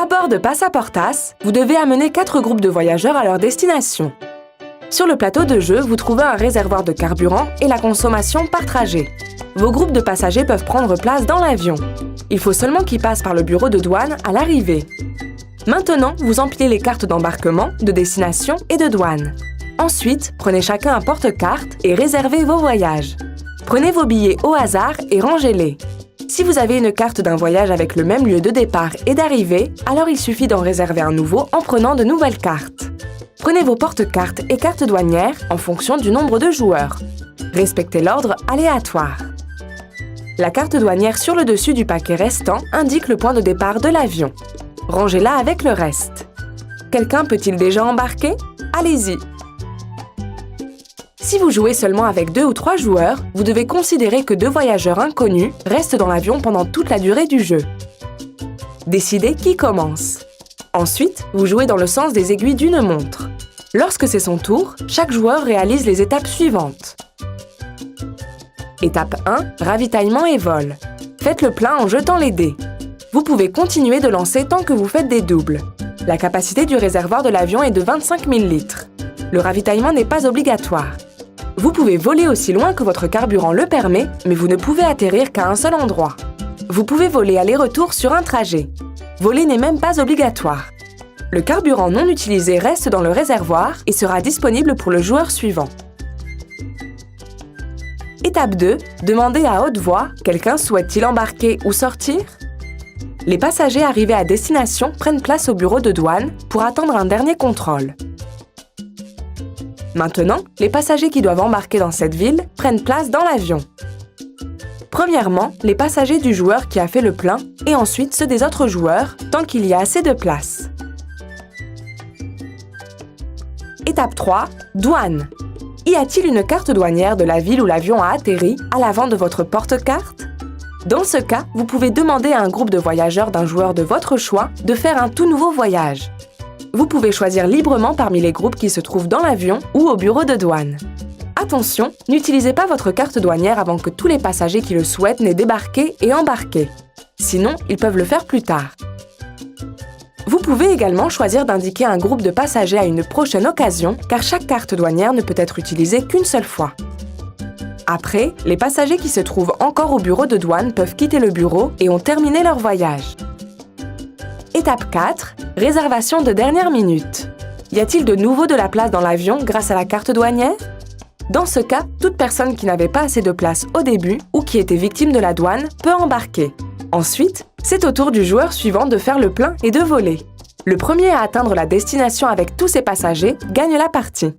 À bord de Passaportas, vous devez amener 4 groupes de voyageurs à leur destination. Sur le plateau de jeu, vous trouvez un réservoir de carburant et la consommation par trajet. Vos groupes de passagers peuvent prendre place dans l'avion. Il faut seulement qu'ils passent par le bureau de douane à l'arrivée. Maintenant, vous empilez les cartes d'embarquement, de destination et de douane. Ensuite, prenez chacun un porte-carte et réservez vos voyages. Prenez vos billets au hasard et rangez-les. Si vous avez une carte d'un voyage avec le même lieu de départ et d'arrivée, alors il suffit d'en réserver un nouveau en prenant de nouvelles cartes. Prenez vos porte-cartes et cartes douanières en fonction du nombre de joueurs. Respectez l'ordre aléatoire. La carte douanière sur le dessus du paquet restant indique le point de départ de l'avion. Rangez-la avec le reste. Quelqu'un peut-il déjà embarquer? Allez-y! Si vous jouez seulement avec 2 ou 3 joueurs, vous devez considérer que 2 voyageurs inconnus restent dans l'avion pendant toute la durée du jeu. Décidez qui commence. Ensuite, vous jouez dans le sens des aiguilles d'une montre. Lorsque c'est son tour, chaque joueur réalise les étapes suivantes. Étape 1, ravitaillement et vol. Faites le plein en jetant les dés. Vous pouvez continuer de lancer tant que vous faites des doubles. La capacité du réservoir de l'avion est de 25 000 litres. Le ravitaillement n'est pas obligatoire. Vous pouvez voler aussi loin que votre carburant le permet, mais vous ne pouvez atterrir qu'à un seul endroit. Vous pouvez voler aller-retour sur un trajet. Voler n'est même pas obligatoire. Le carburant non utilisé reste dans le réservoir et sera disponible pour le joueur suivant. Étape 2. Demandez à haute voix « Quelqu'un souhaite-t-il embarquer ou sortir ?» Les passagers arrivés à destination prennent place au bureau de douane pour attendre un dernier contrôle. Maintenant, les passagers qui doivent embarquer dans cette ville prennent place dans l'avion. Premièrement, les passagers du joueur qui a fait le plein et ensuite ceux des autres joueurs, tant qu'il y a assez de place. Étape 3. Douane. Y a-t-il une carte douanière de la ville où l'avion a atterri à l'avant de votre porte-carte? Dans ce cas, vous pouvez demander à un groupe de voyageurs d'un joueur de votre choix de faire un tout nouveau voyage. Vous pouvez choisir librement parmi les groupes qui se trouvent dans l'avion ou au bureau de douane. Attention, n'utilisez pas votre carte douanière avant que tous les passagers qui le souhaitent n'aient débarqué et embarqué. Sinon, ils peuvent le faire plus tard. Vous pouvez également choisir d'indiquer un groupe de passagers à une prochaine occasion, car chaque carte douanière ne peut être utilisée qu'une seule fois. Après, les passagers qui se trouvent encore au bureau de douane peuvent quitter le bureau et ont terminé leur voyage. Étape 4. Réservation de dernière minute. Y a-t-il de nouveau de la place dans l'avion grâce à la carte douanière? Dans ce cas, toute personne qui n'avait pas assez de place au début ou qui était victime de la douane peut embarquer. Ensuite, c'est au tour du joueur suivant de faire le plein et de voler. Le premier à atteindre la destination avec tous ses passagers gagne la partie.